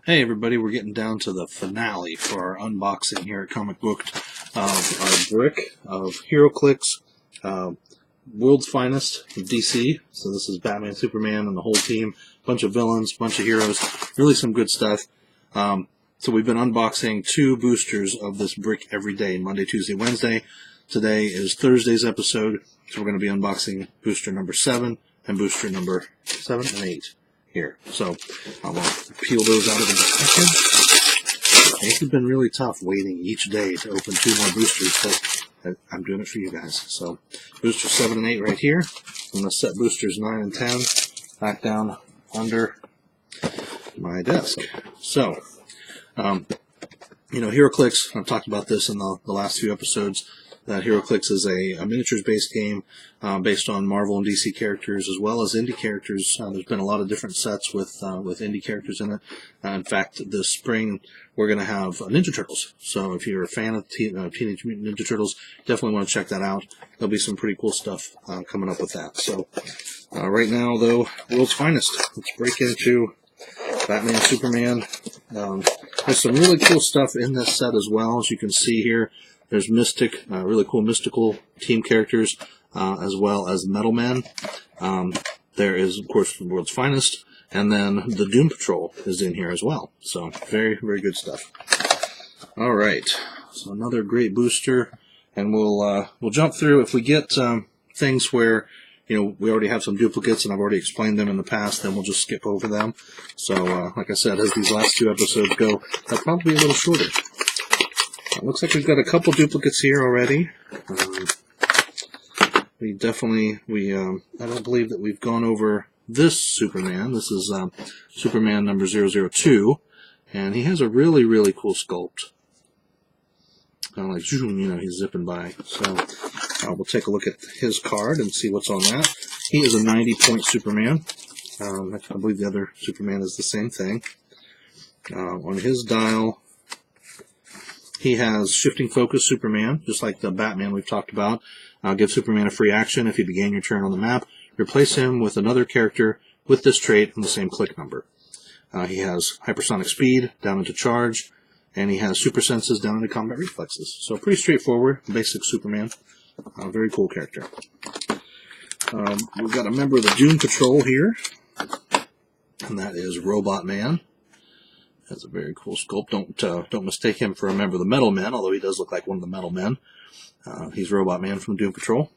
Hey everybody, we're getting down to the finale for our unboxing here at Comic Book of our brick of Heroclix, World's Finest of DC. So this is Batman, Superman, and the whole team. Bunch of villains, bunch of heroes, really some good stuff. So we've been unboxing 2 boosters of this brick every day, Monday, Tuesday, Wednesday. Today is Thursday's episode, so we're going to be unboxing booster number 7 and booster number 7 and 8. Here, so I'll peel those out of the package. This has been really tough waiting each day to open 2 more boosters, but I'm doing it for you guys. So booster 7 and 8 right here. I'm going to set boosters 9 and 10 back down under my desk. So, Heroclix, I've talked about this in the last few episodes, that Heroclix is a miniatures-based game based on Marvel and DC characters as well as indie characters. There's been a lot of different sets with indie characters in it. In fact, this spring we're going to have Ninja Turtles. So if you're a fan of Teenage Mutant Ninja Turtles, definitely want to check that out. There'll be some pretty cool stuff coming up with that. So right now, though, World's Finest. Let's break into Batman, Superman. There's some really cool stuff in this set as well, as you can see here. There's really cool mystical team characters, as well as Metal Men. There is, of course, the World's Finest, and then the Doom Patrol is in here as well. So very, very good stuff. All right, so another great booster, and we'll jump through. If we get things where we already have some duplicates, and I've already explained them in the past, then we'll just skip over them. So, like I said, as these last 2 episodes go, they'll probably be a little shorter. Looks like we've got a couple duplicates here already. I don't believe that we've gone over this Superman. This is Superman number 002, and he has a really, really cool sculpt. Kind of like, he's zipping by. So we'll take a look at his card and see what's on that. He is a 90-point Superman. I believe the other Superman is the same thing. On his dial, he has Shifting Focus Superman, just like the Batman we've talked about. Give Superman a free action if you begin your turn on the map. Replace him with another character with this trait on the same click number. He has Hypersonic Speed down into Charge, and he has Super Senses down into Combat Reflexes. So pretty straightforward, basic Superman. Very cool character. We've got a member of the Doom Patrol here, and that is Robot Man. Has a very cool sculpt. Don't mistake him for a member of the Metal Men, although he does look like one of the Metal Men. He's Robot Man from Doom Patrol.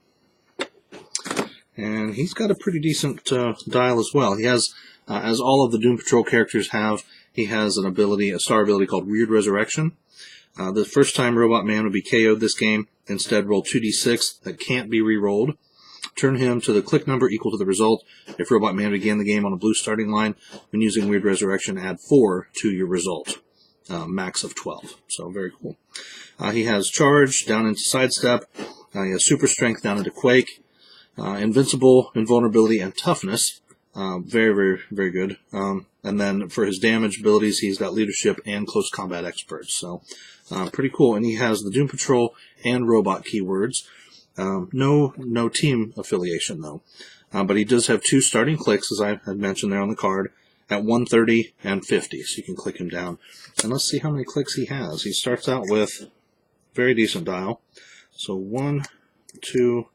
And he's got a pretty decent dial as well. He has, as all of the Doom Patrol characters have, he has a star ability called Weird Resurrection. The first time Robot Man would be KO'd this game, instead roll 2d6 that can't be re-rolled. Turn him to the click number equal to the result. If Robot Man began the game on a blue starting line, when using Weird Resurrection, add 4 to your result. Max of 12. So very cool. He has Charge down into Sidestep. He has Super Strength down into Quake. Invincible, Invulnerability, and Toughness. Very, very, very good. And then for his damage abilities, he's got Leadership and Close Combat Experts. So pretty cool. And he has the Doom Patrol and Robot keywords. No team affiliation, though. But he does have 2 starting clicks, as I had mentioned there on the card, at 130 and 50. So you can click him down. And let's see how many clicks he has. He starts out with very decent dial. So 1, 2,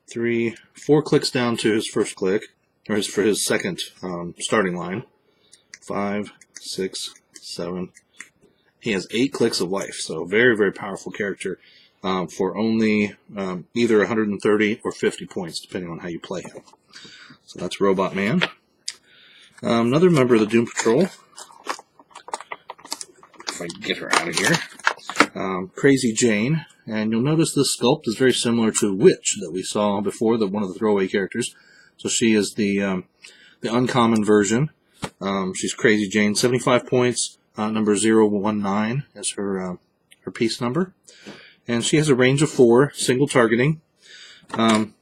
3, 4 clicks down to his first click, or for his second starting line. 5, 6, 7. He has 8 clicks of life. So very, very powerful character. For only either 130 or 50 points, depending on how you play him. So that's Robot Man. Another member of the Doom Patrol, if I can get her out of here, Crazy Jane. And you'll notice this sculpt is very similar to Witch that we saw before, one of the throwaway characters. So she is the uncommon version. She's Crazy Jane, 75 points. Number 019 is her piece number. And she has a range of 4, single targeting. On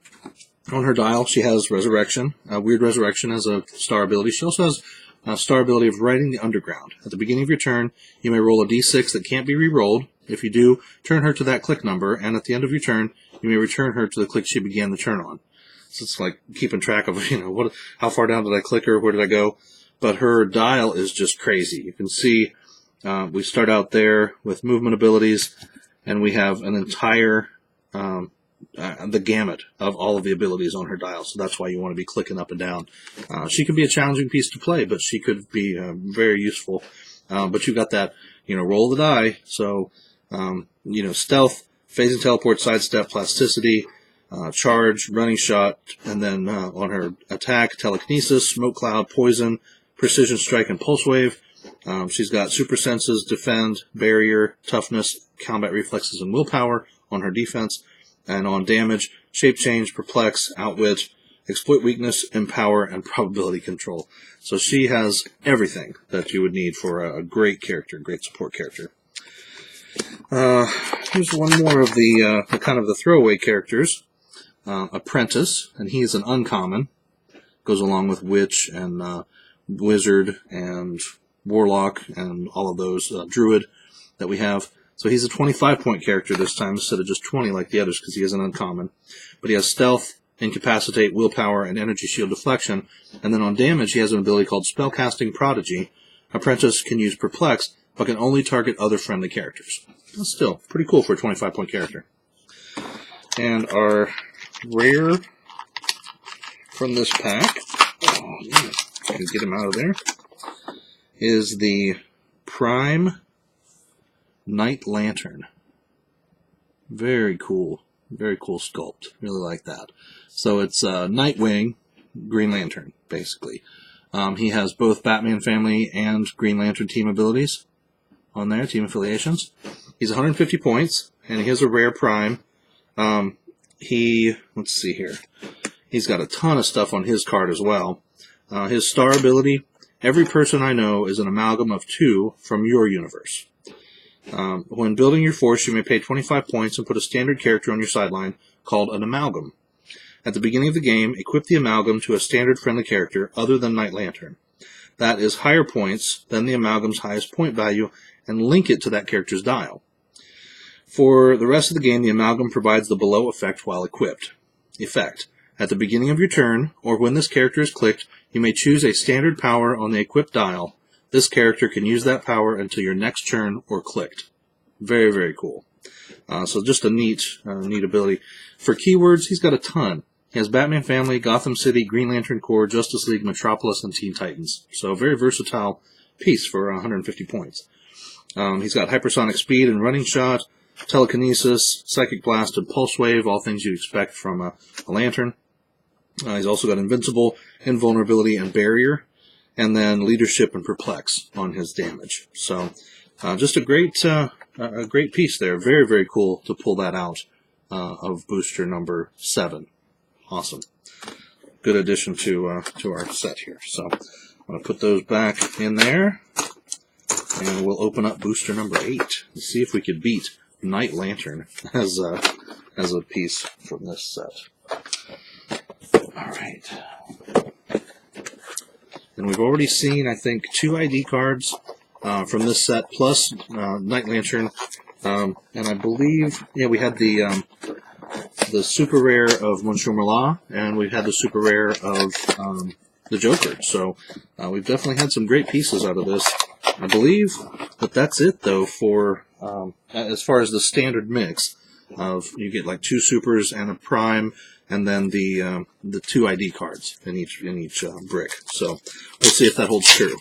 her dial, she has Resurrection, Weird Resurrection as a star ability. She also has a star ability of Riding the Underground. At the beginning of your turn, you may roll a d6 that can't be re-rolled. If you do, turn her to that click number, and at the end of your turn, you may return her to the click she began the turn on. So it's like keeping track of, how far down did I click her, where did I go? but her dial is just crazy. You can see we start out there with movement abilities, and we have an entire the gamut of all of the abilities on her dial. So that's why you want to be clicking up and down. She could be a challenging piece to play, but she could be very useful. But you've got that, roll the die. So, stealth, phasing teleport, sidestep, plasticity, charge, running shot, and then on her attack, telekinesis, smoke cloud, poison, precision strike, and pulse wave. She's got super senses, defend, barrier, toughness, combat reflexes, and willpower on her defense. And on damage, shape change, perplex, outwit, exploit weakness, empower, and probability control. So she has everything that you would need for a great character, great support character. Here's one more of the kind of the throwaway characters. Apprentice, and he's an uncommon. Goes along with Witch and Wizard and Warlock and all of those, Druid that we have. So he's a 25-point character this time instead of just 20 like the others because he is an uncommon. But he has Stealth, Incapacitate, Willpower, and Energy Shield Deflection. And then on damage, he has an ability called Spellcasting Prodigy. Apprentice can use Perplex, but can only target other friendly characters. That's still pretty cool for a 25-point character. And our rare from this pack, I can get him out of there, is the Prime Night Lantern. Very cool sculpt. Really like that. So it's Nightwing, Green Lantern, basically. He has both Batman Family and Green Lantern team abilities on there, team affiliations. He's 150 points, and he has a rare Prime. Let's see here. He's got a ton of stuff on his card as well. His star ability, every person I know is an amalgam of 2 from your universe. When building your force, you may pay 25 points and put a standard character on your sideline called an amalgam. At the beginning of the game, equip the amalgam to a standard friendly character other than Night Lantern. That is higher points than the amalgam's highest point value, and link it to that character's dial. For the rest of the game, the amalgam provides the below effect while equipped. Effect. At the beginning of your turn, or when this character is clicked, you may choose a standard power on the equipped dial. This character can use that power until your next turn or clicked. Very, very cool. So just a neat ability. For keywords, he's got a ton. He has Batman Family, Gotham City, Green Lantern Corps, Justice League, Metropolis, and Teen Titans. So a very versatile piece for 150 points. He's got hypersonic speed and running shot, telekinesis, psychic blast, and pulse wave, all things you'd expect from a lantern. He's also got invincible, invulnerability, and barrier, and then leadership and perplex on his damage. So just a great piece there. Very, very cool to pull that out of booster number 7. Awesome. Good addition to our set here. So I'm going to put those back in there, and we'll open up booster number 8 and see if we could beat Night Lantern as a piece from this set. All right. And we've already seen, I think, 2 ID cards from this set, plus Night Lantern. And I believe, we had the super rare of Monsieur Merlin, and we've had the super rare of the Joker. So we've definitely had some great pieces out of this. I believe that that's it, though, for as far as the standard mix of you get like 2 supers and a prime, and then the 2 ID cards in each brick. So we'll see if that holds true.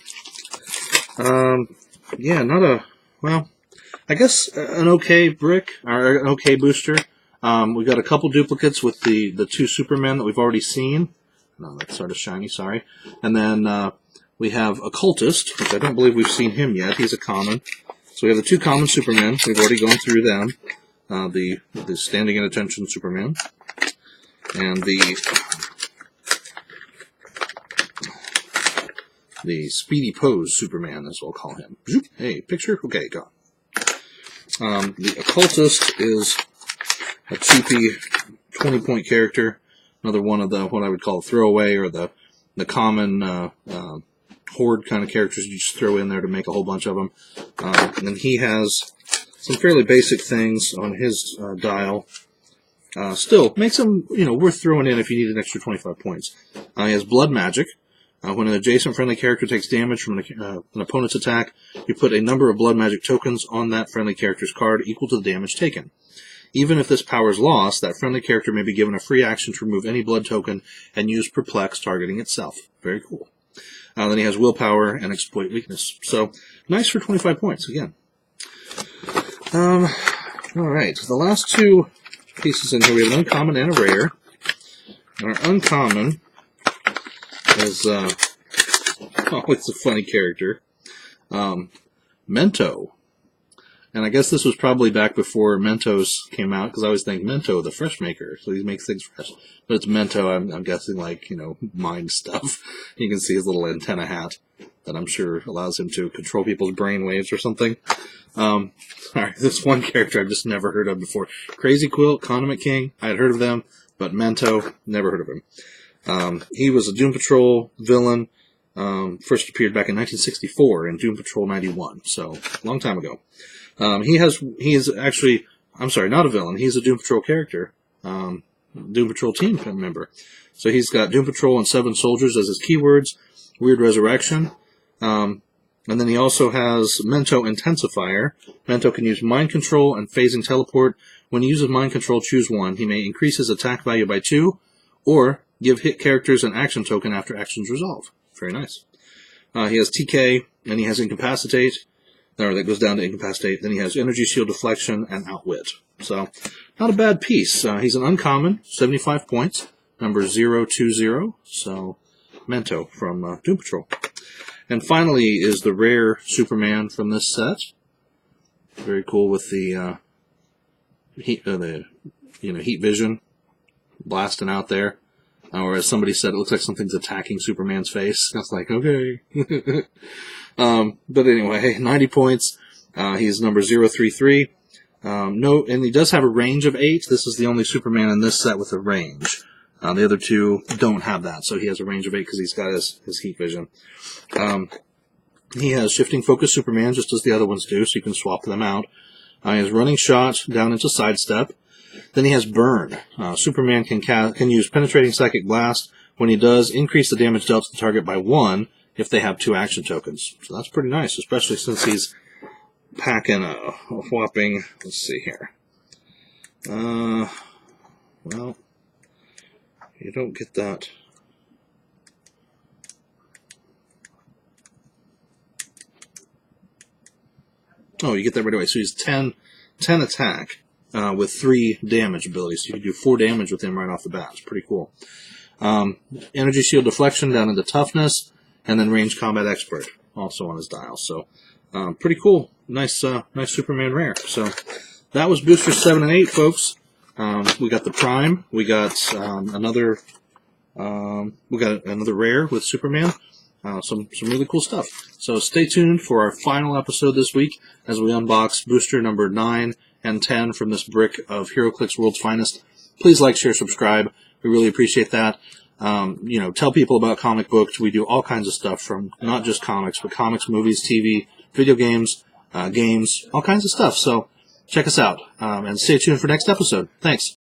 I guess an okay brick or an okay booster. We've got a couple duplicates with the 2 Supermen that we've already seen. No, that's sort of shiny. Sorry. And then we have Occultist, which I don't believe we've seen him yet. He's a common. So we have the 2 common Supermen. We've already gone through them. The standing at attention Superman. And the speedy pose Superman, as we'll call him. Hey, picture? Okay, gone. The Occultist is a cheapy 20-point character. Another one of the, what I would call throwaway, or the common horde kind of characters you just throw in there to make a whole bunch of them. And then he has some fairly basic things on his dial. Still, makes him, worth throwing in if you need an extra 25 points. He has Blood Magic. When an adjacent friendly character takes damage from an opponent's attack, you put a number of blood magic tokens on that friendly character's card equal to the damage taken. Even if this power is lost, that friendly character may be given a free action to remove any blood token and use Perplex, targeting itself. Very cool. Then he has Willpower and Exploit Weakness. So, nice for 25 points, again. Alright, the last two pieces in here, we have an uncommon and a rare. And our uncommon is, it's a funny character. Mento. And I guess this was probably back before Mentos came out, because I always think Mento, the fresh maker, so he makes things fresh. But it's Mento, I'm guessing, like, mind stuff. You can see his little antenna hat that I'm sure allows him to control people's brain waves or something. Alright, this one character I've just never heard of before. Crazy Quilt, Condiment King, I had heard of them, but Mento, never heard of him. He was a Doom Patrol villain, first appeared back in 1964 in Doom Patrol 91, so long time ago. He is actually, I'm sorry, not a villain, he's a Doom Patrol character, Doom Patrol team member. So he's got Doom Patrol and 7 soldiers as his keywords, Weird Resurrection, and then he also has Mento Intensifier. Mento can use Mind Control and Phasing Teleport. When he uses Mind Control, choose one. He may increase his attack value by 2, or give hit characters an action token after actions resolve. Very nice. He has TK, and he has Incapacitate, or that goes down to Incapacitate. Then he has Energy Shield Deflection and Outwit. So, not a bad piece. He's an uncommon, 75 points, number 020. So, Mento from Doom Patrol. And finally is the rare Superman from this set. Very cool with the heat vision blasting out there. Or as somebody said, it looks like something's attacking Superman's face. That's like, okay. But anyway, 90 points. He's number 033. And he does have a range of 8. This is the only Superman in this set with a range. The other two don't have that, so he has a range of 8 because he's got his heat vision. He has Shifting Focus Superman, just as the other ones do, so you can swap them out. He has Running Shot down into Sidestep. Then he has Burn. Superman can use Penetrating Psychic Blast. When he does, increase the damage dealt to the target by 1 if they have 2 action tokens. So that's pretty nice, especially since he's packing a whopping, let's see here. Well, you don't get that. Oh, you get that right away. So he's 10 attack with 3 damage abilities. So you can do 4 damage with him right off the bat. It's pretty cool. Energy Shield Deflection down into Toughness, and then Range Combat Expert also on his dial. So pretty cool. Nice Superman rare. So that was boosters 7 and 8, folks. We got the Prime. We got another rare with Superman. Some really cool stuff. So stay tuned for our final episode this week as we unbox booster number 9 and 10 from this brick of Heroclix World's Finest. Please like, share, subscribe. We really appreciate that. Tell people about comic books. We do all kinds of stuff from not just comics, but comics, movies, TV, video games, games, all kinds of stuff. So check us out and stay tuned for next episode. Thanks.